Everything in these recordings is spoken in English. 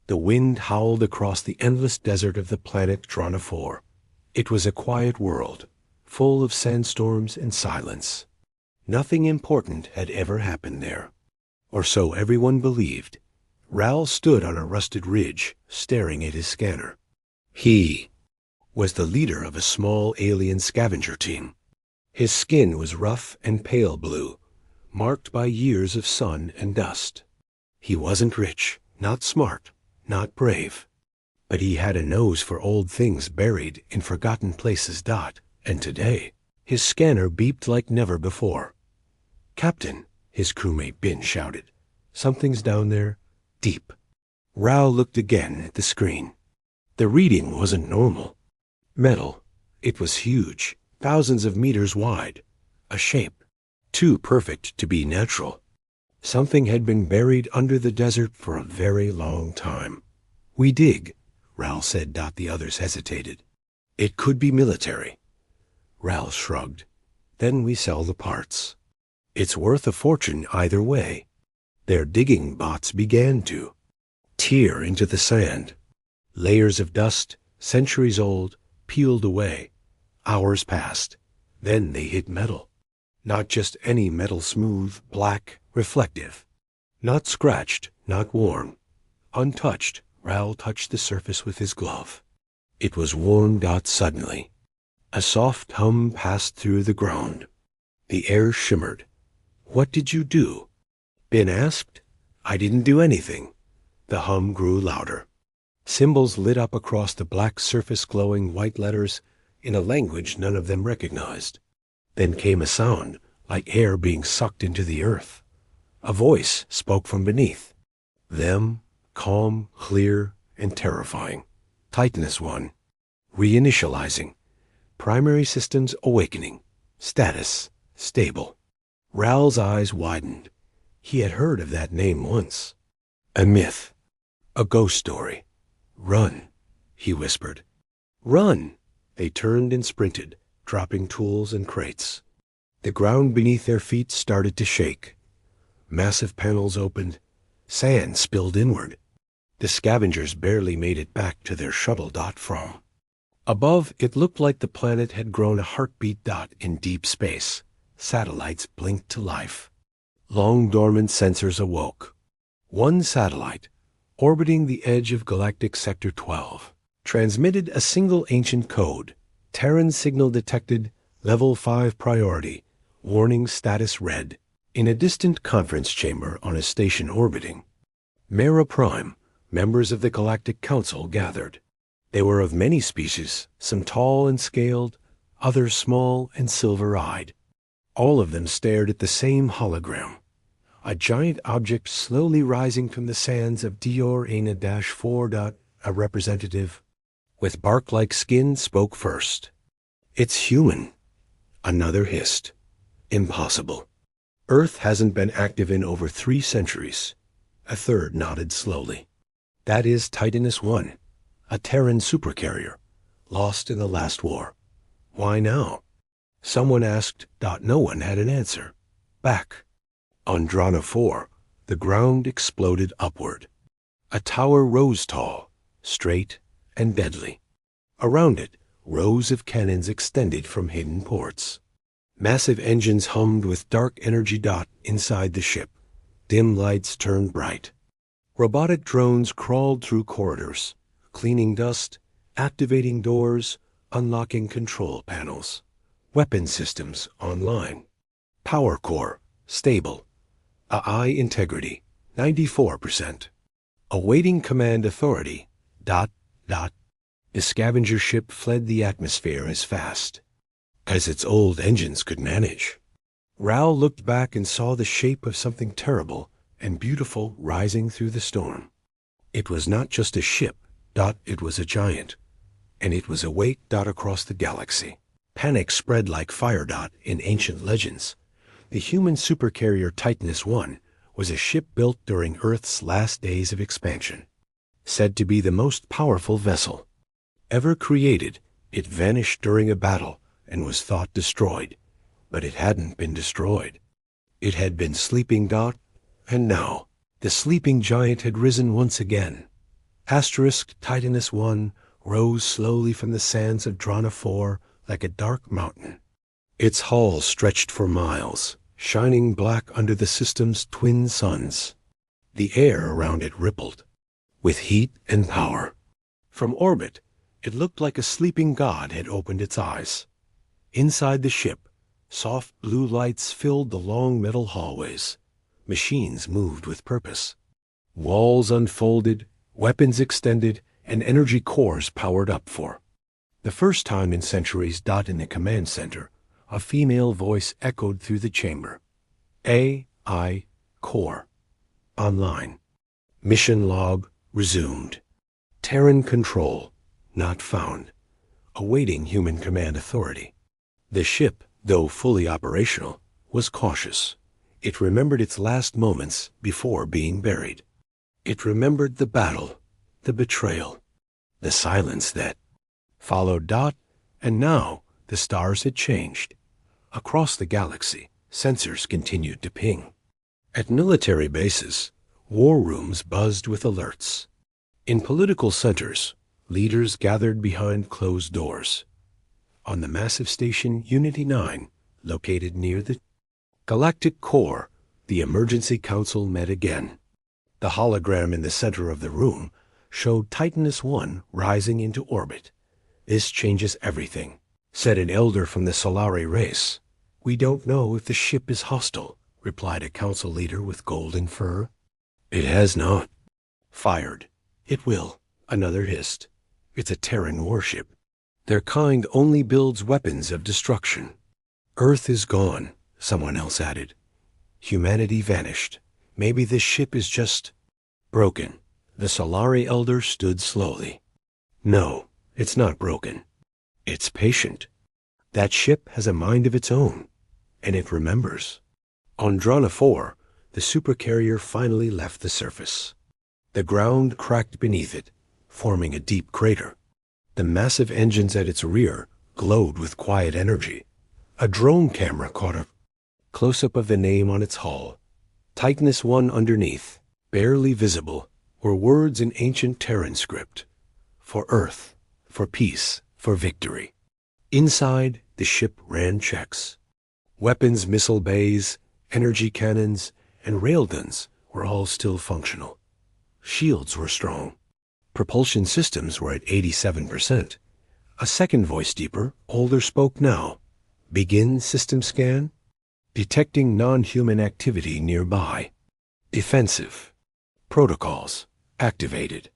The wind howled across the endless desert of the planet Drana 4. It was a quiet world, full of sandstorms and silence. Nothing important had ever happened there, or so everyone believed. Ral stood on a rusted ridge, staring at his scanner. He was the leader of a small alien scavenger team. His skin was rough and pale blue, marked by years of sun and dust. He wasn't rich, not smart, not brave, but he had a nose for old things buried in forgotten places. And today, his scanner beeped like never before. "Captain," his crewmate Ben shouted. "Something's down there, deep." Ral looked again at the screen. The reading wasn't normal. Metal. It was huge, thousands of meters wide. A shape too perfect to be natural. Something had been buried under the desert for a very long time. "We dig," Ral said. The others hesitated. "It could be military." Ral shrugged. "Then we sell the parts. It's worth a fortune either way." Their digging bots began to tear into the sand. Layers of dust, centuries old, peeled away. Hours passed. Then they hit metal. Not just any metal, smooth, black, reflective. Not scratched, not worn. Untouched. Ral touched the surface with his glove. It was warm. Suddenly, a soft hum passed through the ground. The air shimmered. "What did you do?" Ben asked. "I didn't do anything." The hum grew louder. Symbols lit up across the black surface, glowing white letters in a language none of them recognized. Then came a sound, like air being sucked into the earth. A voice spoke from beneath them, calm, clear, and terrifying. "Titanus 1. Reinitializing. Primary systems awakening. Status stable." Ral's eyes widened. He had heard of that name once. A myth. A ghost story. "Run," he whispered. "Run!" They turned and sprinted, dropping tools and crates. The ground beneath their feet started to shake. Massive panels opened. Sand spilled inward. The scavengers barely made it back to their shuttle. From above, it looked like the planet had grown a heartbeat. In deep space, satellites blinked to life. Long-dormant sensors awoke. One satellite, orbiting the edge of Galactic Sector 12, transmitted a single ancient code. Terran signal detected, level 5 priority, warning status red. In a distant conference chamber on a station orbiting Mera Prime, members of the Galactic Council gathered. They were of many species, some tall and scaled, others small and silver-eyed. All of them stared at the same hologram, a giant object slowly rising from the sands of Dior Aina-4. A representative with bark-like skin spoke first. "It's human," another hissed. "Impossible. Earth hasn't been active in over 3 centuries. A third nodded slowly. "That is Titanus 1, a Terran supercarrier, lost in the last war." "Why now?" someone asked. No one had an answer. Back on Drana 4, the ground exploded upward. A tower rose tall, straight, and deadly. Around it, rows of cannons extended from hidden ports. Massive engines hummed with dark energy. Inside the ship, dim lights turned bright. Robotic drones crawled through corridors, cleaning dust, activating doors, unlocking control panels. Weapon systems online. Power core stable. AI integrity 94%. Awaiting command authority. The scavenger ship fled the atmosphere as fast as its old engines could manage. Ral looked back and saw the shape of something terrible and beautiful rising through the storm. It was not just a ship. It was a giant, and it was awake. Across the galaxy, panic spread like fire. In ancient legends, the human supercarrier Titanus 1 was a ship built during Earth's last days of expansion. Said to be the most powerful vessel ever created. It vanished during a battle and was thought destroyed, but it hadn't been destroyed. It had been sleeping. And now, the sleeping giant had risen once again. Asterisk Titanus 1 rose slowly from the sands of Drana 4 like a dark mountain. Its hull stretched for miles, shining black under the system's twin suns. The air around it rippled with heat and power. From orbit, it looked like a sleeping god had opened its eyes. Inside the ship, soft blue lights filled the long metal hallways. Machines moved with purpose. Walls unfolded, weapons extended, and energy cores powered up for. The first time in centuries. In the command center, a female voice echoed through the chamber. AI Core. Online. Mission log resumed. Terran control not found. Awaiting human command authority. The ship, though fully operational, was cautious. It remembered its last moments before being buried. It remembered the battle, the betrayal, the silence that followed. And now the stars had changed. Across the galaxy, sensors continued to ping. At military bases, war rooms buzzed with alerts. In political centers, leaders gathered behind closed doors. On the massive station Unity 9, located near the Galactic core, the Emergency Council met again. The hologram in the center of the room showed Titanus 1 rising into orbit. "This changes everything," said an elder from the Solari race. "We don't know if the ship is hostile," replied a council leader with golden fur. "It has not." "Fired." "It will," another hissed. "It's a Terran warship. Their kind only builds weapons of destruction." "Earth is gone," someone else added. "Humanity vanished. Maybe this ship is just broken." The Solari elder stood slowly. "No, it's not broken. It's patient. That ship has a mind of its own, and it remembers." On Drana 4, the Supercarrier finally left the surface. The ground cracked beneath it, forming a deep crater. The massive engines at its rear glowed with quiet energy. A drone camera caught a close-up of the name on its hull. Titanus 1 underneath, barely visible, were words in ancient Terran script. For Earth, for peace, for victory. Inside, the ship ran checks. Weapons, missile bays, energy cannons, and railguns were all still functional. Shields were strong. Propulsion systems were at 87%. A second voice deeper, older, spoke now. "Begin system scan. Detecting non-human activity nearby. Defensive. Protocols activated."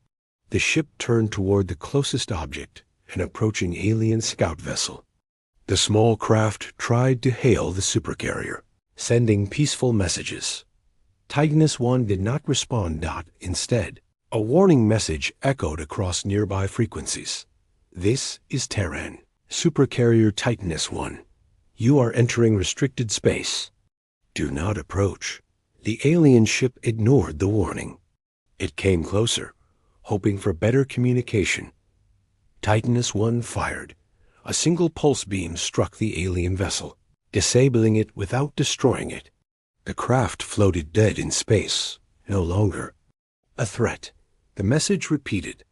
The ship turned toward the closest object, an approaching alien scout vessel. The small craft tried to hail the supercarrier, sending peaceful messages. Titanus 1 did not respond. Instead, a warning message echoed across nearby frequencies. "This is Terran. Supercarrier Titanus 1. You are entering restricted space. Do not approach." The alien ship ignored the warning. It came closer, hoping for better communication. Titanus 1 fired. A single pulse beam struck the alien vessel, disabling it without destroying it. The craft floated dead in space, no longer a threat. The message repeated.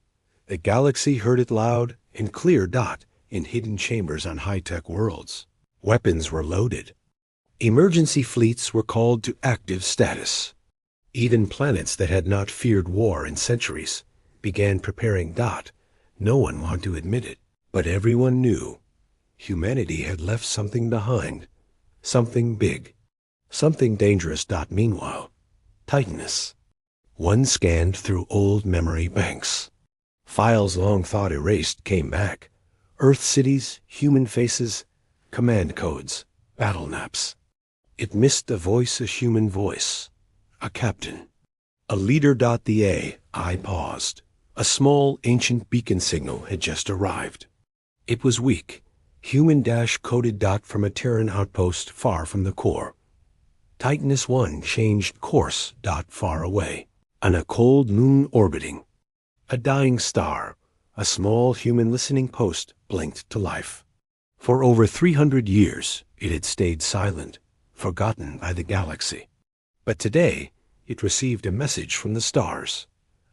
The galaxy heard it loud and clear. In hidden chambers on high-tech worlds, weapons were loaded. Emergency fleets were called to active status. Even planets that had not feared war in centuries began preparing. No one wanted to admit it, but everyone knew. Humanity had left something behind. Something big. Something dangerous. Meanwhile, Titanus 1 scanned through old memory banks. Files long thought erased came back. Earth cities, human faces, command codes, battle maps. It missed a voice, a human voice. A captain. A leader. The AI paused. A small, ancient beacon signal had just arrived. It was weak. Human coded. From a Terran outpost far from the core. Titanus 1 changed course. Far away. On a cold moon orbiting. A dying star. A small human listening post blinked to life. For over 300 years, it had stayed silent, forgotten by the galaxy. But today, it received a message from the stars.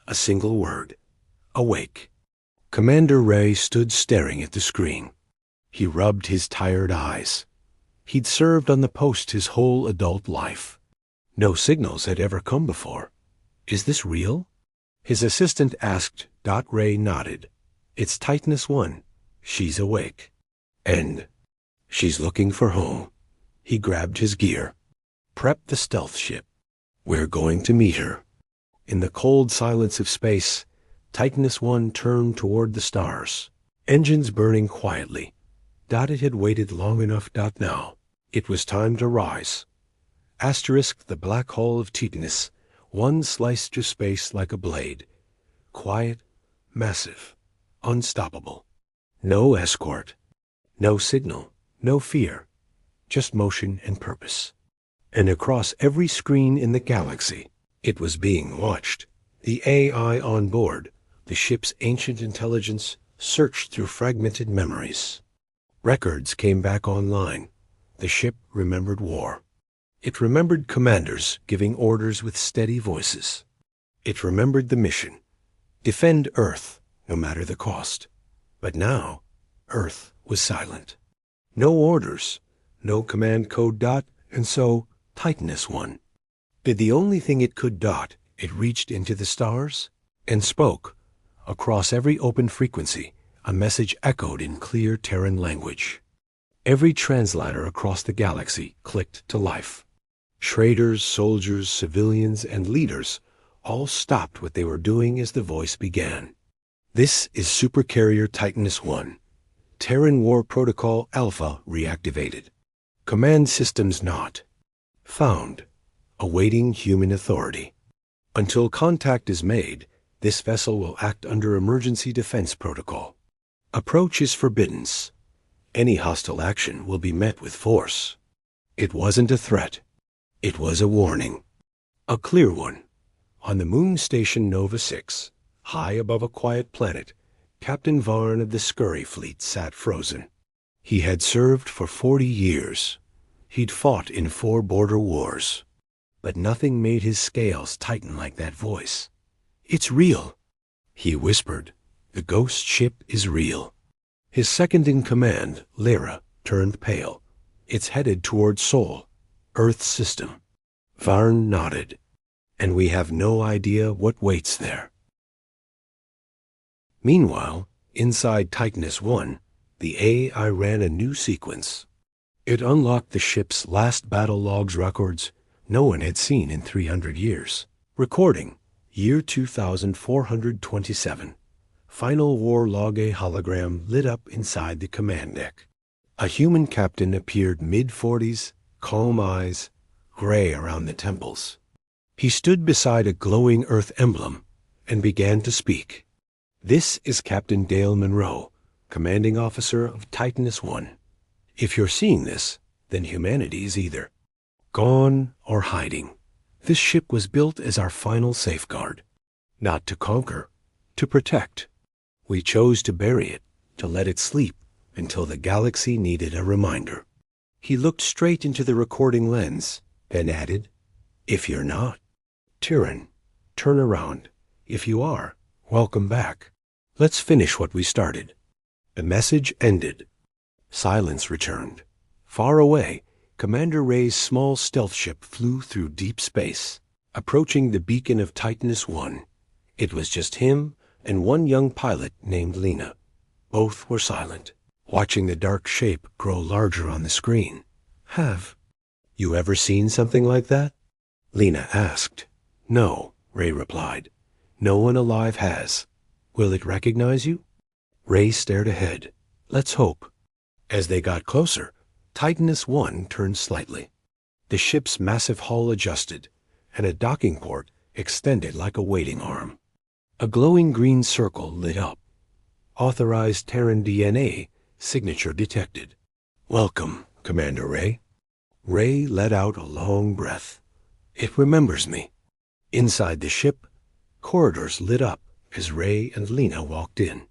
A single word. awake. Commander Ray stood staring at the screen. He rubbed his tired eyes. He'd served on the post his whole adult life. No signals had ever come before. Is this real? His assistant asked. Ray nodded. It's Titanus 1. She's awake. And she's looking for home. He grabbed his gear. Prep the stealth ship. We're going to meet her. In the cold silence of space, Titanus 1 turned toward the stars, engines burning quietly. It had waited long enough. Now, it was time to rise. Asterisk the black hole of Titanus, one sliced through space like a blade. Quiet, massive, unstoppable. No escort, no signal, no fear, just motion and purpose. And across every screen in the galaxy, it was being watched. The AI on board, the ship's ancient intelligence, searched through fragmented memories. Records came back online. The ship remembered war. It remembered commanders giving orders with steady voices. It remembered the mission. Defend Earth, no matter the cost. But now, Earth was silent. No orders, no command code. And so, Titanus 1 did the only thing it could. It reached into the stars and spoke. Across every open frequency, a message echoed in clear Terran language. Every translator across the galaxy clicked to life. Traders, soldiers, civilians, and leaders all stopped what they were doing as the voice began. This is Supercarrier Titanus 1. Terran War Protocol Alpha reactivated. Command systems not found. Awaiting human authority. Until contact is made, this vessel will act under emergency defense protocol. Approach is forbidden. Any hostile action will be met with force. It wasn't a threat. It was a warning. A clear one. On the moon station Nova 6, high above a quiet planet, Captain Varn of the Scurry Fleet sat frozen. He had served for 40 years. He'd fought in 4 border wars. But nothing made his scales tighten like that voice. It's real, he whispered. The ghost ship is real. His second-in-command, Lyra, turned pale. It's headed toward Sol, Earth's system. Varn nodded. And we have no idea what waits there. Meanwhile, inside Titanus 1, the AI ran a new sequence. It unlocked the ship's last battle logs records no one had seen in 300 years. Recording, year 2427. Final war log. A hologram lit up inside the command deck. A human captain appeared mid-40s, calm eyes, gray around the temples. He stood beside a glowing Earth emblem and began to speak. This is Captain Dale Monroe, commanding officer of Titanus 1. If you're seeing this, then humanity is either gone or hiding. This ship was built as our final safeguard. Not to conquer, to protect. We chose to bury it, to let it sleep until the galaxy needed a reminder. He looked straight into the recording lens and added, if you're not, Terran, turn around. If you are, welcome back. Let's finish what we started. The message ended. Silence returned. Far away, Commander Ray's small stealth ship flew through deep space, approaching the beacon of Titanus 1. It was just him and one young pilot named Lena. Both were silent, watching the dark shape grow larger on the screen. Have you ever seen something like that? Lena asked. No, Ray replied. No one alive has. Will it recognize you? Ray stared ahead. Let's hope. As they got closer, Titanus 1 turned slightly. The ship's massive hull adjusted, and a docking port extended like a waiting arm. A glowing green circle lit up. Authorized Terran DNA signature detected. Welcome, Commander Ray. Ray let out a long breath. It remembers me. Inside the ship, corridors lit up as Ray and Lena walked in.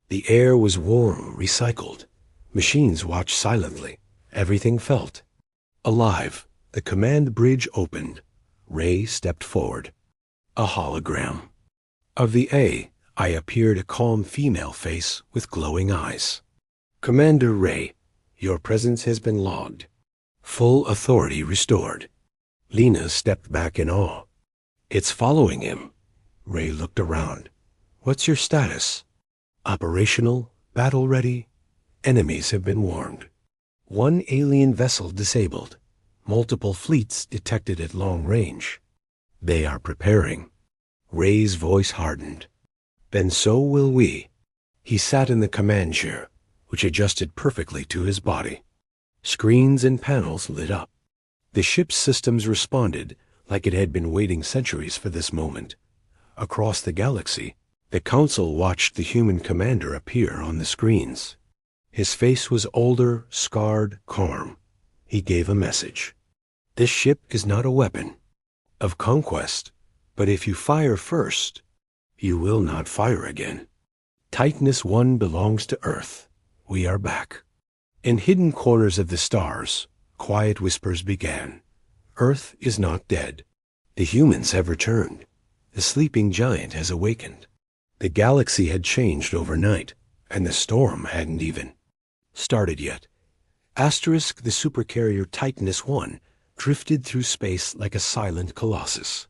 The air was warm, recycled. Machines watched silently. Everything felt alive. The command bridge opened. Ray stepped forward. A hologram. Of the I appeared a calm female face with glowing eyes. Commander Ray, your presence has been logged. Full authority restored. Lena stepped back in awe. It's following him. Ray looked around. What's your status? Operational, battle ready. Enemies have been warned. One alien vessel disabled. Multiple fleets detected at long range. They are preparing. Ray's voice hardened. Then so will we. He sat in the command chair, which adjusted perfectly to his body. Screens and panels lit up. The ship's systems responded like it had been waiting centuries for this moment. Across the galaxy, the Council watched the human commander appear on the screens. His face was older, scarred, calm. He gave a message. This ship is not a weapon of conquest, but if you fire first, you will not fire again. Titanus 1 belongs to Earth. We are back. In hidden corners of the stars, quiet whispers began. Earth is not dead. The humans have returned. The sleeping giant has awakened. The galaxy had changed overnight, and the storm hadn't even started yet. Asterisk the supercarrier Titanus 1 drifted through space like a silent colossus.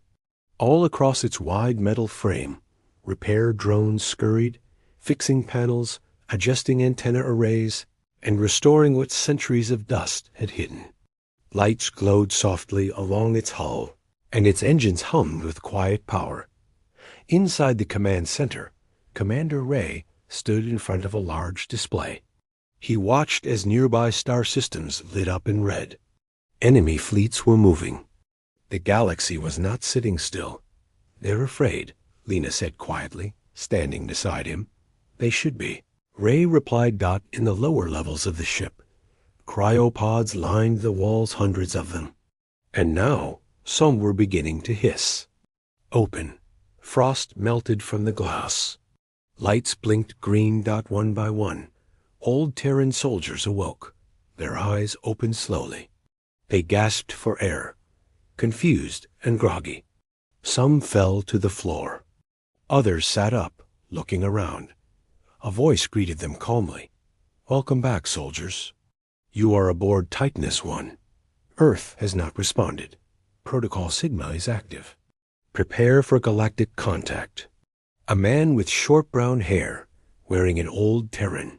All across its wide metal frame, repair drones scurried, fixing panels, adjusting antenna arrays, and restoring what centuries of dust had hidden. Lights glowed softly along its hull, and its engines hummed with quiet power. Inside the command center, Commander Ray stood in front of a large display. He watched as nearby star systems lit up in red. Enemy fleets were moving. The galaxy was not sitting still. They're afraid, Lena said quietly, standing beside him. They should be. Ray replied in the lower levels of the ship. Cryopods lined the walls, hundreds of them. And now, some were beginning to hiss. Open. Frost melted from the glass. Lights blinked green. One by one. Old Terran soldiers awoke. Their eyes opened slowly. They gasped for air, confused and groggy. Some fell to the floor. Others sat up, looking around. A voice greeted them calmly. Welcome back, soldiers. You are aboard Titanus 1. Earth has not responded. Protocol Sigma is active. Prepare for galactic contact. A man with short brown hair, wearing an old Terran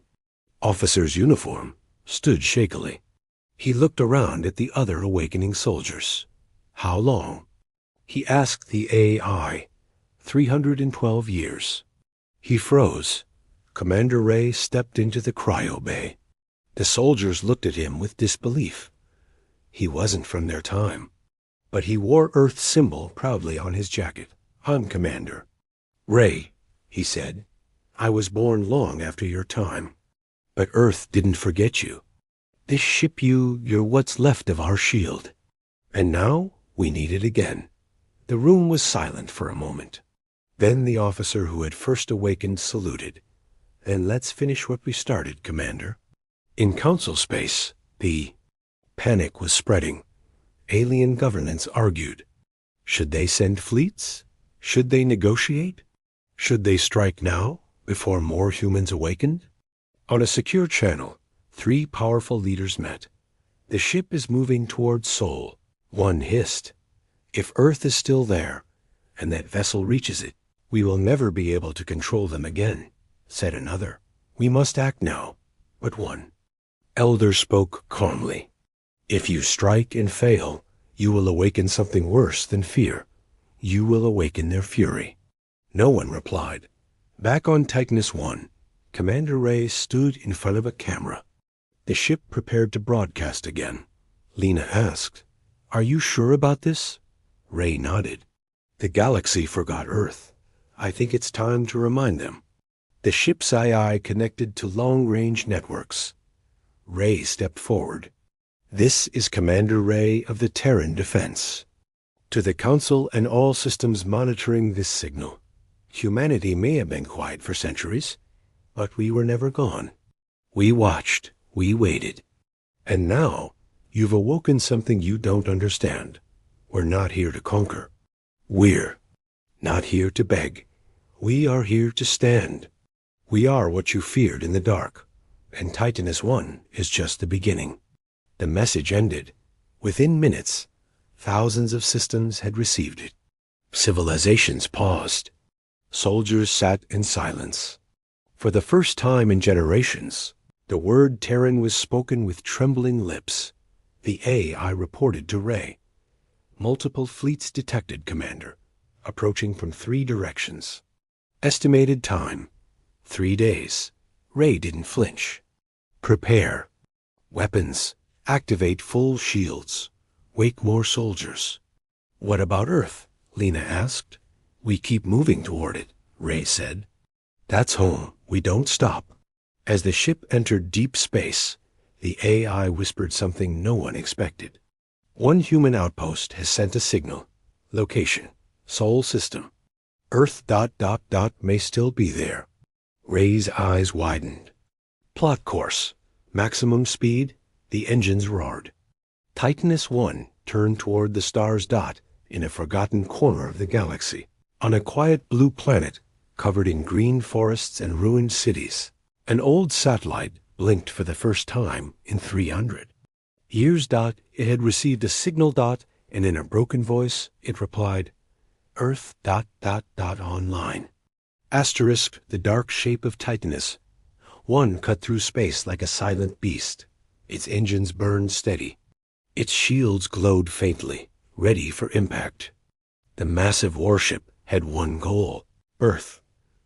officer's uniform, stood shakily. He looked around at the other awakening soldiers. How long? He asked the AI. 312 years. He froze. Commander Ray stepped into the cryo bay. The soldiers looked at him with disbelief. He wasn't from their time. But he wore Earth's symbol proudly on his jacket. I'm Commander Ray, he said. I was born long after your time. But Earth didn't forget you. This ship you're what's left of our shield. And now we need it again. The room was silent for a moment. Then the officer who had first awakened saluted. Then let's finish what we started, Commander. In Council space, the panic was spreading. Alien governance argued. Should they send fleets? Should they negotiate? Should they strike now, before more humans awakened? On a secure channel, 3 powerful leaders met. The ship is moving towards Sol. One hissed. If Earth is still there, and that vessel reaches it, we will never be able to control them again, said another. We must act now. But one elder spoke calmly. If you strike and fail, you will awaken something worse than fear. You will awaken their fury. No one replied. Back on Titanus 1, Commander Ray stood in front of a camera. The ship prepared to broadcast again. Lena asked, Are you sure about this? Ray nodded. The galaxy forgot Earth. I think it's time to remind them. The ship's AI connected to long-range networks. Ray stepped forward. This is Commander Ray of the Terran Defense. To the Council and all systems monitoring this signal, humanity may have been quiet for centuries, but we were never gone. We watched, we waited. And now, you've awoken something you don't understand. We're not here to conquer. We're not here to beg. We are here to stand. We are what you feared in the dark, and Titanus 1 is just the beginning. The message ended. Within minutes, thousands of systems had received it. Civilizations paused. Soldiers sat in silence. For the first time in generations, the word Terran was spoken with trembling lips. The AI reported to Ray. Multiple fleets detected, Commander, approaching from 3 directions. Estimated time, 3 days. Ray didn't flinch. Prepare. Weapons. Activate full shields. Wake more soldiers. What about Earth? Lena asked. We keep moving toward it, Ray said. That's home. We don't stop. As the ship entered deep space, the AI whispered something no one expected. One human outpost has sent a signal. Location. Sol system. Earth ... may still be there. Ray's eyes widened. Plot course. Maximum speed. The engines roared. Titanus 1 turned toward the star's dot in a forgotten corner of the galaxy, on a quiet blue planet covered in green forests and ruined cities. An old satellite blinked for the first time in 300 years. It had received a signal ... and in a broken voice it replied, Earth ... online. Asterisk, the dark shape of Titanus 1 cut through space like a silent beast. Its engines burned steady. Its shields glowed faintly, ready for impact. The massive warship had one goal, Earth,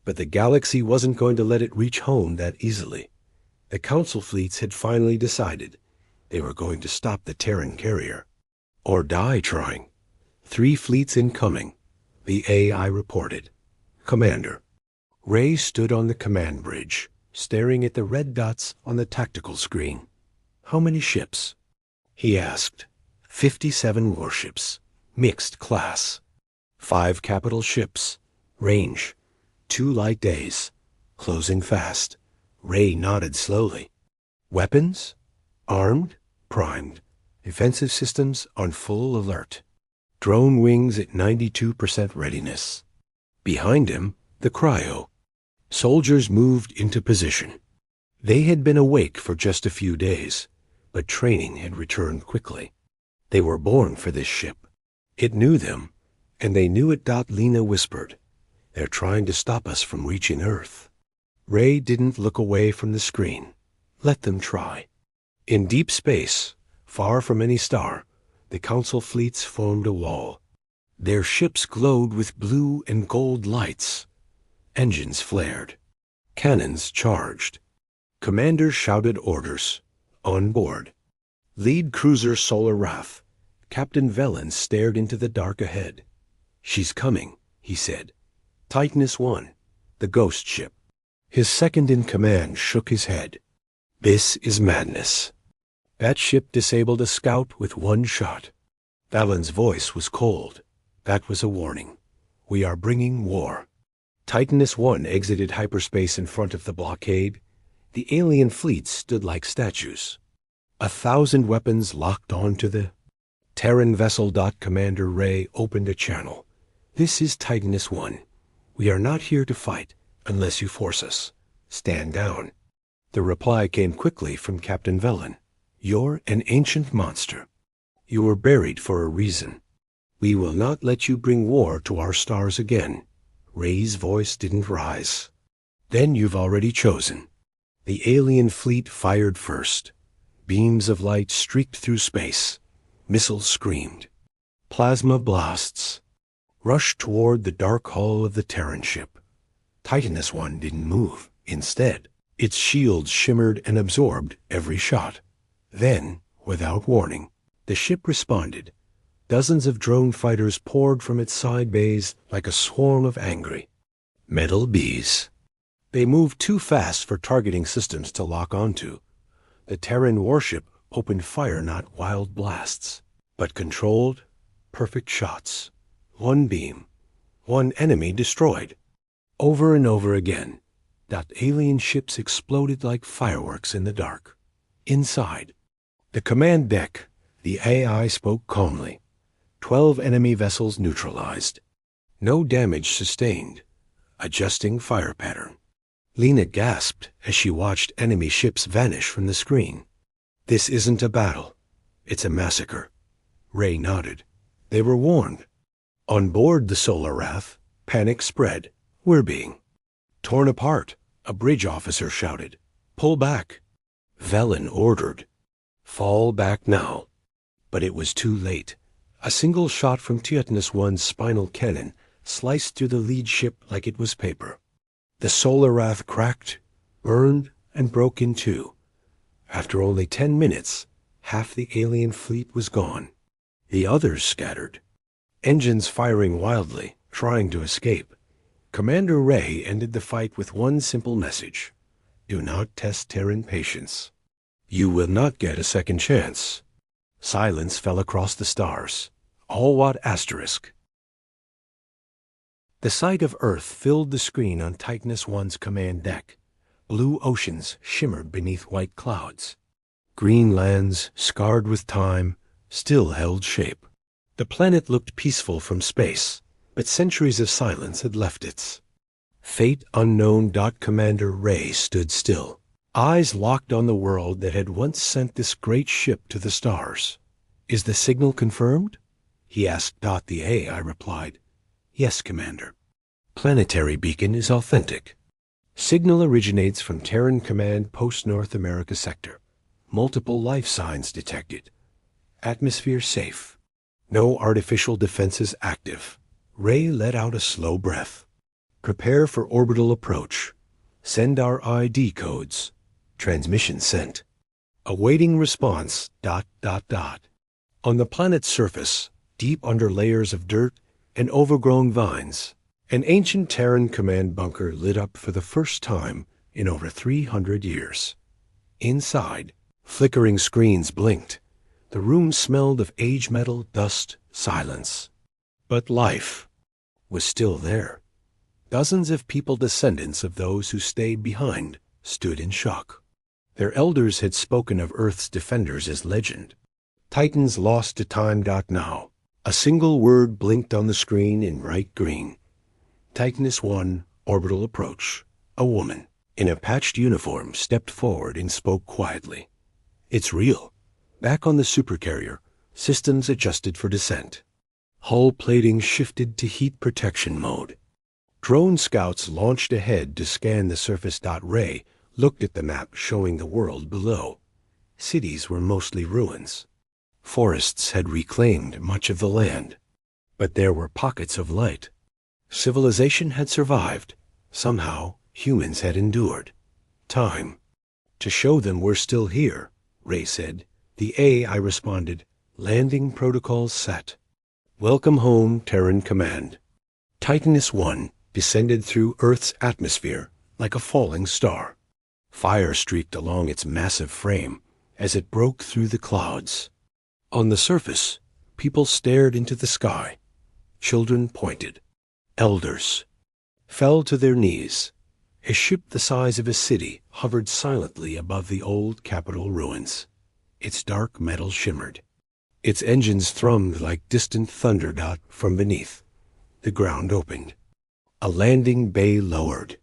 but the galaxy wasn't going to let it reach home that easily. The Council fleets had finally decided they were going to stop the Terran carrier, or die trying. 3 fleets incoming, the AI reported. Commander. Ray stood on the command bridge, staring at the red dots on the tactical screen. How many ships? He asked. 57 warships, mixed class. 5 capital ships, range, 2 light days, closing fast. Ray nodded slowly. Weapons? Armed, primed, defensive systems on full alert. Drone wings at 92% readiness. Behind him, the cryo. Soldiers moved into position. They had been awake for just a few days, but training had returned quickly. They were born for this ship. It knew them, and they knew it. Lena whispered, They're trying to stop us from reaching Earth. Ray didn't look away from the screen. Let them try. In deep space, far from any star, the Council fleets formed a wall. Their ships glowed with blue and gold lights. Engines flared. Cannons charged. Commanders shouted orders. On board. Lead cruiser Solar Wrath. Captain Velen stared into the dark ahead. She's coming, he said. Titanus 1, the ghost ship. His second-in-command shook his head. This is madness. That ship disabled a scout with 1 shot. Valen's voice was cold. That was a warning. We are bringing war. Titanus 1 exited hyperspace in front of the blockade. The alien fleet stood like statues. 1,000 weapons locked onto the Terran vessel. Commander Ray opened a channel. This is Titanus 1. We are not here to fight unless you force us. Stand down. The reply came quickly from Captain Velen. You're an ancient monster. You were buried for a reason. We will not let you bring war to our stars again. Ray's voice didn't rise. Then you've already chosen. The alien fleet fired first. Beams of light streaked through space. Missiles screamed. Plasma blasts rushed toward the dark hull of the Terran ship. Titanus 1 didn't move. Instead, its shields shimmered and absorbed every shot. Then, without warning, the ship responded. Dozens of drone fighters poured from its side bays like a swarm of angry metal bees. They moved too fast for targeting systems to lock onto. The Terran warship opened fire, not wild blasts, but controlled, perfect shots. 1 beam, 1 enemy destroyed. Over and over again, alien ships exploded like fireworks in the dark. Inside, the command deck, the AI spoke calmly. 12 enemy vessels neutralized. No damage sustained. adjusting fire pattern. Lena gasped as she watched enemy ships vanish from the screen. This isn't a battle. It's a massacre. Ray nodded. They were warned. On board the Solar Wrath, panic spread. We're being torn apart, a bridge officer shouted. Pull back. Velen ordered. Fall back now. But it was too late. A single shot from Titanus I's spinal cannon sliced through the lead ship like it was paper. The Solar Wrath cracked, burned, and broke in two. After only 10 minutes, half the alien fleet was gone. The others scattered, engines firing wildly, trying to escape. Commander Ray ended the fight with one simple message. Do not test Terran patience. You will not get a second chance. Silence fell across the stars. All-Watt asterisk. The sight of Earth filled the screen on Titanus I's command deck. Blue oceans shimmered beneath white clouds. Green lands, scarred with time, still held shape. The planet looked peaceful from space, but centuries of silence had left it. Fate unknown. Commander Ray stood still, eyes locked on the world that had once sent this great ship to the stars. Is the signal confirmed? He asked. The AI replied. Yes, Commander. Planetary beacon is authentic. Signal originates from Terran Command Post North America Sector. Multiple life signs detected. Atmosphere safe. No artificial defenses active. Ray let out a slow breath. Prepare for orbital approach. Send our ID codes. Transmission sent. Awaiting response. On the planet's surface, deep under layers of dirt and overgrown vines, an ancient Terran command bunker lit up for the first time in over 300 years. Inside, flickering screens blinked. The room smelled of age metal, dust, silence. But life was still there. Dozens of people descendants of those who stayed behind stood in shock. Their elders had spoken of Earth's defenders as legend. Titans lost to time. Now. A single word blinked on the screen in bright green. Titanus I, orbital approach. A woman in a patched uniform stepped forward and spoke quietly. It's real. Back on the Supercarrier, systems adjusted for descent. Hull plating shifted to heat protection mode. Drone scouts launched ahead to scan the surface. Ray looked at the map showing the world below. Cities were mostly ruins. Forests had reclaimed much of the land. But there were pockets of light. Civilization had survived. Somehow, humans had endured. Time. To show them we're still here, Ray said. The AI responded. Landing protocols set. Welcome home, Terran Command. Titanus I descended through Earth's atmosphere like a falling star. Fire streaked along its massive frame as it broke through the clouds. On the surface, people stared into the sky. Children pointed. Elders fell to their knees. A ship the size of a city hovered silently above the old Capitol ruins. Its dark metal shimmered. Its engines thrummed like distant thunder. From beneath, the ground opened. A landing bay lowered.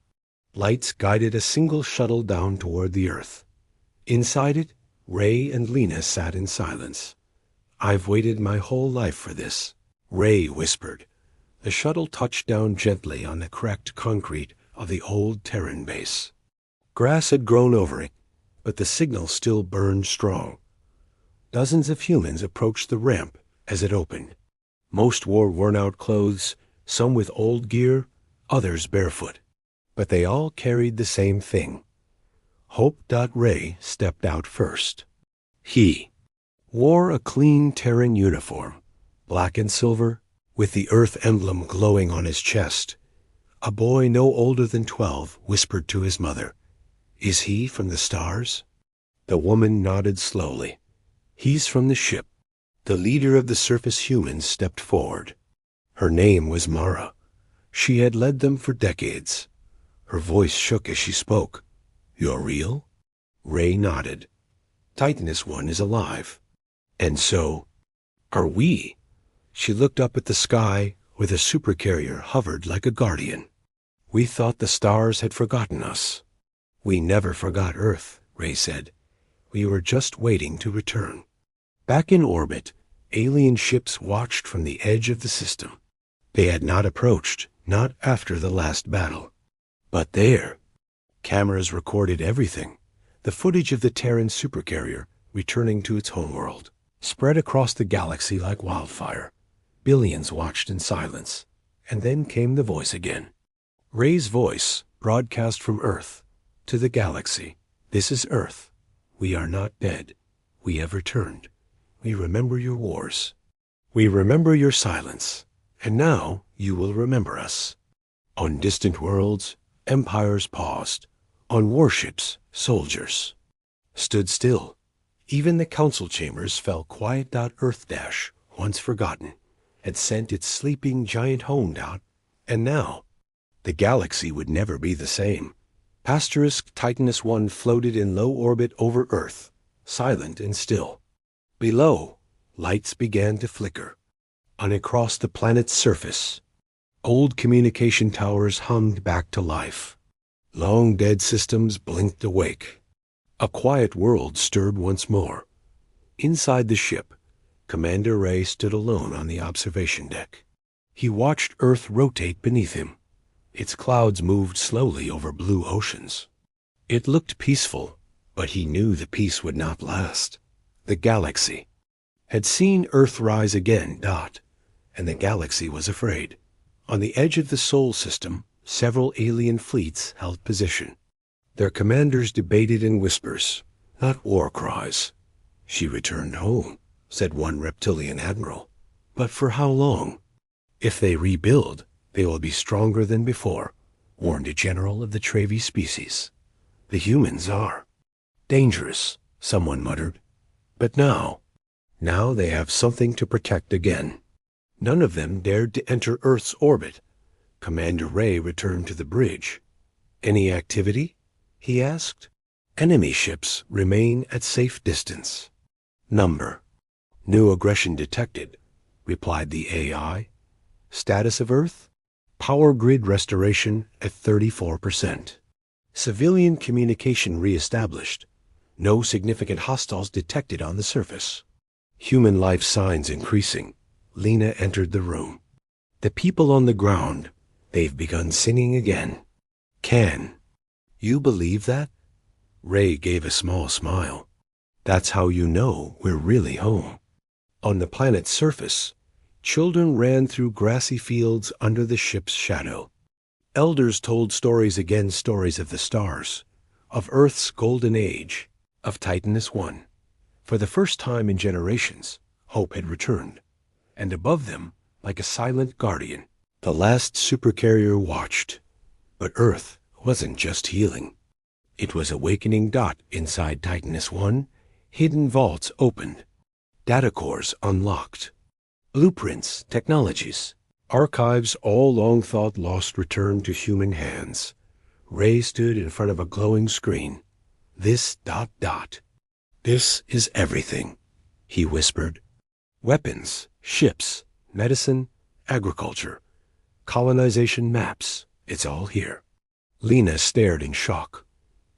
Lights guided a single shuttle down toward the Earth. Inside it, Ray and Lena sat in silence. I've waited my whole life for this, Ray whispered. The shuttle touched down gently on the cracked concrete of the old Terran base. Grass had grown over it, but the signal still burned strong. Dozens of humans approached the ramp as it opened. Most wore worn-out clothes, some with old gear, others barefoot. But they all carried the same thing. Hope. Ray stepped out first. He wore a clean Terran uniform, black and silver, with the Earth emblem glowing on his chest. A boy no older than 12 whispered to his mother, Is he from the stars? The woman nodded slowly. He's from the ship. The leader of the surface humans stepped forward. Her name was Mara. She had led them for decades. Her voice shook as she spoke. You're real? Ray nodded. Titanus I is alive. And so are we. She looked up at the sky where the supercarrier hovered like a guardian. We thought the stars had forgotten us. We never forgot Earth, Ray said. We were just waiting to return. Back in orbit, alien ships watched from the edge of the system. They had not approached, not after the last battle. But there, cameras recorded everything. The footage of the Terran supercarrier returning to its homeworld spread across the galaxy like wildfire. Billions watched in silence. And then came the voice again. Ray's voice, broadcast from Earth to the galaxy. This is Earth. We are not dead. We have returned. We remember your wars. We remember your silence. And now you will remember us. On distant worlds, empires paused. On warships, soldiers stood still. Even the council chambers fell quiet. Earth, once forgotten, had sent its sleeping giant home. And now, the galaxy would never be the same. Pastorisk Titanus I floated in low orbit over Earth, silent and still. Below, lights began to flicker. And across the planet's surface, old communication towers hummed back to life. Long-dead systems blinked awake. A quiet world stirred once more. Inside the ship, Commander Ray stood alone on the observation deck. He watched Earth rotate beneath him. Its clouds moved slowly over blue oceans. It looked peaceful, but he knew the peace would not last. The galaxy had seen Earth rise again. And the galaxy was afraid. On the edge of the Sol system, several alien fleets held position. Their commanders debated in whispers, not war cries. She returned home, said one reptilian admiral. But for how long? If they rebuild, they will be stronger than before, warned a general of the Trevi species. The humans are dangerous, someone muttered. But now they have something to protect again. None of them dared to enter Earth's orbit. Commander Ray returned to the bridge. Any activity? He asked. Enemy ships remain at safe distance. Number. New aggression detected, replied the AI. Status of Earth? Power grid restoration at 34%. Civilian communication reestablished. No significant hostiles detected on the surface. Human life signs increasing. Lena entered the room. The people on the ground, they've begun singing again. Can you believe that? Ray gave a small smile. That's how you know we're really home. On the planet's surface, children ran through grassy fields under the ship's shadow. Elders told stories of the stars, of Earth's golden age, of Titanus I. For the first time in generations, hope had returned. And above them, like a silent guardian, the last supercarrier watched. But Earth wasn't just healing. It was awakening. Inside Titanus I, hidden vaults opened. Data cores unlocked. Blueprints, technologies, archives all long thought lost returned to human hands. Ray stood in front of a glowing screen. This ... This is everything, he whispered. Weapons, ships, medicine, agriculture, colonization maps, it's all here. Lena stared in shock.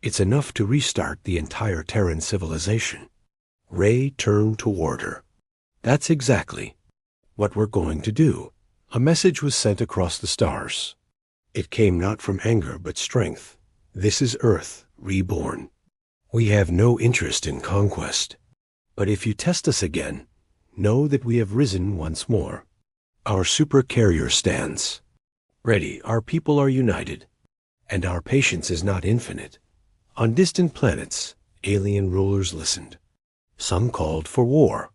It's enough to restart the entire Terran civilization. Ray turned toward her. That's exactly what we're going to do. A message was sent across the stars. It came not from anger but strength. This is Earth, reborn. We have no interest in conquest. But if you test us again, know that we have risen once more. Our supercarrier stands. Ready, our people are united. And our patience is not infinite. On distant planets, alien rulers listened. Some called for war,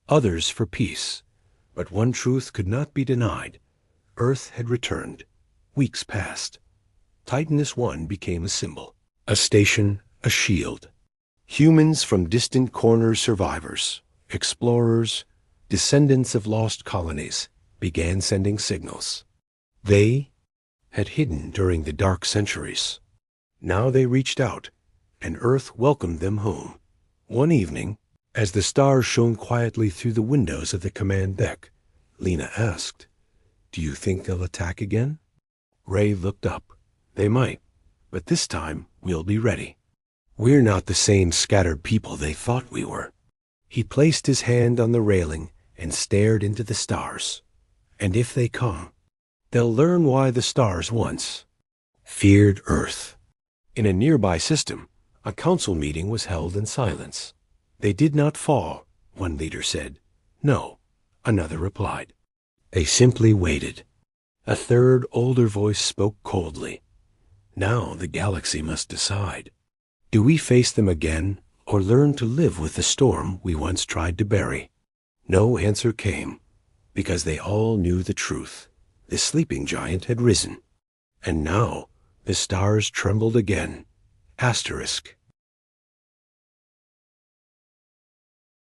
others for peace. But one truth could not be denied. Earth had returned. Weeks passed. Titanus I became a symbol, a station, a shield. Humans from distant corners, survivors, explorers, descendants of lost colonies, began sending signals. They had hidden during the dark centuries. Now they reached out, and Earth welcomed them home. One evening, as the stars shone quietly through the windows of the command deck, Lena asked, "Do you think they'll attack again?" Ray looked up. They might, but this time we'll be ready. We're not the same scattered people they thought we were. He placed his hand on the railing and stared into the stars. And if they come, they'll learn why the stars once feared Earth. In a nearby system, a council meeting was held in silence. They did not fall, one leader said. No, another replied. They simply waited. A third, older voice spoke coldly. Now the galaxy must decide. Do we face them again, or learn to live with the storm we once tried to bury? No answer came, because they all knew the truth. The sleeping giant had risen. And now the stars trembled again. Asterisk.